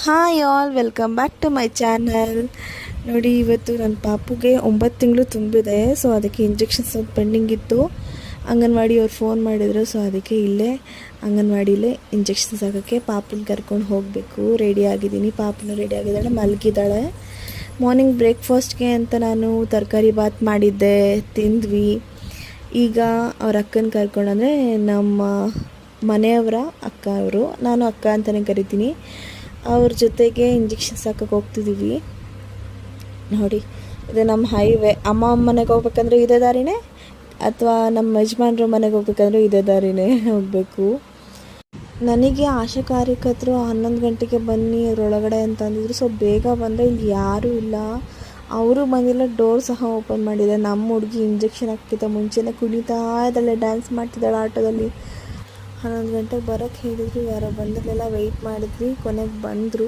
Hi all, welcome back to my channel. ನೋಡಿ, ಇವತ್ತು ನನ್ನ ಪಾಪುಗೆ 9 ತಿಂಗಳು ತುಂಬಿದೆ. ಸೊ ಅದಕ್ಕೆ ಇಂಜೆಕ್ಷನ್ಸ್ ಪೆಂಡಿಂಗ್ ಇತ್ತು. ಅಂಗನವಾಡಿಯವ್ರು ಫೋನ್ ಮಾಡಿದರು. ಸೊ ಅದಕ್ಕೆ ಇಲ್ಲೇ ಅಂಗನವಾಡಿಲೇ ಇಂಜೆಕ್ಷನ್ಸ್ ಹಾಕೋಕ್ಕೆ ಪಾಪುನ ಕರ್ಕೊಂಡು ಹೋಗಬೇಕು. ರೆಡಿ ಆಗಿದ್ದೀನಿ. ಪಾಪುನು ರೆಡಿ ಆಗಿದ್ದಾಳೆ, ಮಲಗಿದ್ದಾಳೆ. ಮಾರ್ನಿಂಗ್ ಬ್ರೇಕ್ಫಾಸ್ಟ್ಗೆ ಅಂತ ನಾನು ತರಕಾರಿ ಬಾತ್ ಮಾಡಿದ್ದೆ, ತಿಂದ್ವಿ. ಈಗ ಅವ್ರ ಅಕ್ಕನ ಕರ್ಕೊಂಡು, ಅಂದರೆ ನಮ್ಮ ಮನೆಯವರ ಅಕ್ಕ ಅವರು, ನಾನು ಅಕ್ಕ ಅಂತಲೇ ಕರಿತೀನಿ, ಅವ್ರ ಜೊತೆಗೆ ಇಂಜೆಕ್ಷನ್ಸ್ ಹಾಕೋಕೆ ಹೋಗ್ತಿದ್ದೀವಿ. ನೋಡಿ, ಇದು ನಮ್ಮ ಹೈವೇ. ಅಮ್ಮ ಮನೆಗೆ ಹೋಗ್ಬೇಕಂದ್ರೆ ಇದೇ ದಾರಿನೇ, ಅಥವಾ ನಮ್ಮ ಯಜಮಾನ್ರ ಮನೆಗೆ ಹೋಗ್ಬೇಕಂದ್ರೆ ಇದೇ ದಾರಿನೇ ಹೋಗಬೇಕು. ನನಗೆ ಆಶಾ ಕಾರ್ಯಕರ್ತರು 11 ಗಂಟೆಗೆ ಬನ್ನಿ ಅದರೊಳಗಡೆ ಅಂತ ಅಂದಿದ್ರು. ಸೊ ಬೇಗ ಬಂದರೆ ಇಲ್ಲಿ ಯಾರೂ ಇಲ್ಲ, ಅವರು ಬಂದಿಲ್ಲ. ಡೋರ್ ಸಹ ಓಪನ್ ಮಾಡಿದೆ. ನಮ್ಮ ಹುಡುಗಿ ಇಂಜೆಕ್ಷನ್ ಹಾಕ್ಕಿಂತ ಮುಂಚೆನೇ ಕುಣಿತಾ ಇದ್ದಾಳೆ, ಡ್ಯಾನ್ಸ್ ಮಾಡ್ತಿದ್ದಾಳೆ ಆಟೋದಲ್ಲಿ. 11 ಗಂಟೆಗೆ ಬರೋಕ್ಕೆ ಹೇಳಿದ್ರು, ಯಾರೋ ಬಂದಿರಲಿಲ್ಲ. ವೆಯ್ಟ್ ಮಾಡಿದ್ವಿ, ಕೊನೆಗೆ ಬಂದರು.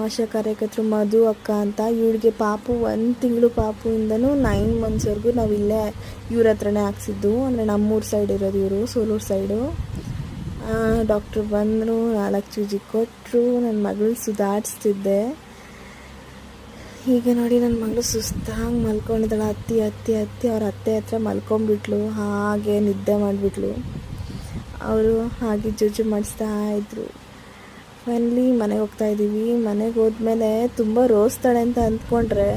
ಆಶಾ ಕಾರ್ಯಕರ್ತರು ಮಧು ಅಕ್ಕ ಅಂತ. ಇವಳಿಗೆ ಪಾಪು 1 ತಿಂಗಳು ಪಾಪುಯಿಂದನೂ 9 ಮಂತ್ಸ್ವರೆಗೂ ನಾವು ಇಲ್ಲೇ ಇವ್ರ ಹತ್ರನೇ ಹಾಕ್ಸಿದ್ದು. ಅಂದರೆ ನಮ್ಮೂರು ಸೈಡ್ ಇರೋದು ಇವರು, ಸೋಲೂರು ಸೈಡು. ಡಾಕ್ಟ್ರು ಬಂದರು, 4 ಚೂಜಿ ಕೊಟ್ಟರು. ನನ್ನ ಮಗಳು ಸುಧಾರಿಸ್ತಿದ್ದೆ. ಈಗ ನೋಡಿ, ನನ್ನ ಮಗಳು ಸುಸ್ತಾಗಿ ಮಲ್ಕೊಂಡಿದ್ದಾಳೆ. ಹತ್ತಿ ಅವ್ರ ಅತ್ತೆ ಹತ್ರ ಮಲ್ಕೊಂಡ್ಬಿಟ್ಲು. ಹಾಗೆ ನಿದ್ದೆ ಮಾಡಿಬಿಟ್ಲು. ಅವರು ಹಾಗೆ ಜೋಜು ಮಾಡಿಸ್ತಾ ಇದ್ರು. ಫೈನಲಿ ಮನೆಗೆ ಹೋಗ್ತಾಯಿದ್ದೀವಿ. ಮನೆಗೆ ಹೋದ್ಮೇಲೆ ತುಂಬ ರೋಸ್ತಾಳೆ ಅಂತ ಅಂದ್ಕೊಂಡ್ರೆ,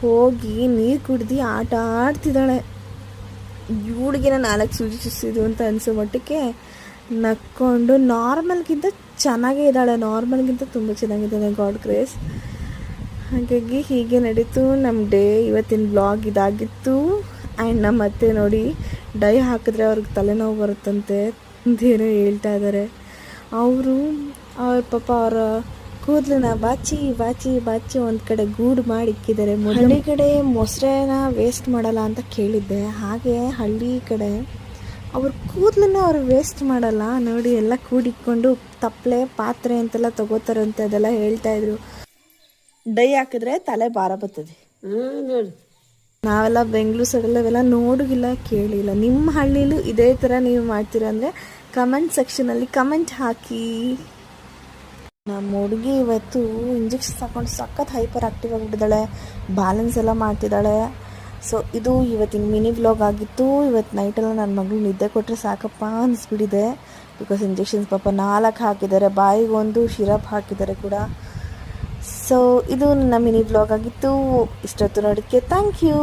ಹೋಗಿ ನೀರು ಕುಡ್ದು ಆಟ ಆಡ್ತಿದ್ದಾಳೆ. ಇವಳಿಗೆ 4 ಸೂಜಿ ಚುಚ್ಚಿದ್ದು ಅಂತ ಅನಿಸೋ ಮಟ್ಟಕ್ಕೆ ನಕ್ಕೊಂಡು ನಾರ್ಮಲ್ಗಿಂತ ಚೆನ್ನಾಗೇ ಇದ್ದಾಳೆ. ನಾರ್ಮಲ್ಗಿಂತ ತುಂಬ ಚೆನ್ನಾಗಿದ್ದಾಳೆ, ಗಾಡ್ ಗ್ರೇಸ್. ಹಾಗಾಗಿ ಹೀಗೆ ನಡೀತು ನಮ್ಮ ಡೇ. ಇವತ್ತಿನ ಬ್ಲಾಗ್ ಇದಾಗಿತ್ತು. ಆ್ಯಂಡ್ ನಮ್ಮ ಅತ್ತೆ ನೋಡಿ, ಡೈ ಹಾಕಿದ್ರೆ ಅವ್ರಿಗೆ ತಲೆನೋವು ಬರುತ್ತಂತೆ ಅಂತೇನೋ ಹೇಳ್ತಾ ಇದ್ದಾರೆ. ಅವ್ರ ಪಾಪ ಅವರ ಕೂದಲನ್ನ ಬಾಚಿ ಒಂದು ಕಡೆ ಗೂಡು ಮಾಡಿ ಇಕ್ಕಿದ್ದಾರೆ. ಹಳ್ಳಿ ಕಡೆ ಮೊಸರೆನ ವೇಸ್ಟ್ ಮಾಡಲ್ಲ ಅಂತ ಕೇಳಿದ್ದೆ. ಹಾಗೆ ಹಳ್ಳಿ ಕಡೆ ಅವ್ರ ಕೂದಲನ್ನ ಅವ್ರು ವೇಸ್ಟ್ ಮಾಡಲ್ಲ ನೋಡಿ, ಎಲ್ಲ ಕೂಡಿಕ್ಕೊಂಡು ತಪ್ಪಲೆ ಪಾತ್ರೆ ಅಂತೆಲ್ಲ ತಗೋತಾರಂತೆ. ಅದೆಲ್ಲ ಹೇಳ್ತಾಯಿದ್ರು. ಡೈ ಹಾಕಿದ್ರೆ ತಲೆ ಭಾರ ಬರ್ತದೆ. ನೋಡಿ, ನಾವೆಲ್ಲ ಬೆಂಗಳೂರು ಸೈಡೆಲ್ಲ ಇವೆಲ್ಲ ನೋಡಿಲ್ಲ, ಕೇಳಿಲ್ಲ. ನಿಮ್ಮ ಹಳ್ಳಿಲೂ ಇದೇ ಥರ ನೀವು ಮಾಡ್ತೀರಾ ಅಂದರೆ ಕಮೆಂಟ್ ಸೆಕ್ಷನಲ್ಲಿ ಕಮೆಂಟ್ ಹಾಕಿ. ನಮ್ಮ ಹುಡುಗಿ ಇವತ್ತು ಇಂಜೆಕ್ಷನ್ಸ್ ಹಾಕೊಂಡು ಸಖತ್ ಹೈಪರ್ ಆ್ಯಕ್ಟಿವ್ ಆಗಿಬಿಟ್ಟಿದ್ದಾಳೆ. ಬ್ಯಾಲೆನ್ಸ್ ಎಲ್ಲ ಮಾಡ್ತಿದ್ದಾಳೆ. ಸೊ ಇದು ಇವತ್ತಿನ ಮಿನಿ ವ್ಲಾಗ್ ಆಗಿತ್ತು. ಇವತ್ತು ನೈಟೆಲ್ಲ ನನ್ನ ಮಗಳು ನಿದ್ದೆ ಕೊಟ್ಟರೆ ಸಾಕಪ್ಪ ಅನಿಸ್ಬಿಟ್ಟಿದೆ. ಬಿಕಾಸ್ ಇಂಜೆಕ್ಷನ್ಸ್ ಪಾಪ 4 ಹಾಕಿದ್ದಾರೆ, ಬಾಯಿಗೊಂದು ಶಿರಪ್ ಹಾಕಿದ್ದಾರೆ ಕೂಡ. ಸೊ ಇದು ನನ್ನ ಮಿನಿ ವ್ಲಾಗ್ ಆಗಿತ್ತು. ಇಷ್ಟೊತ್ತು ನೋಡೋಕ್ಕೆ ಥ್ಯಾಂಕ್ ಯು.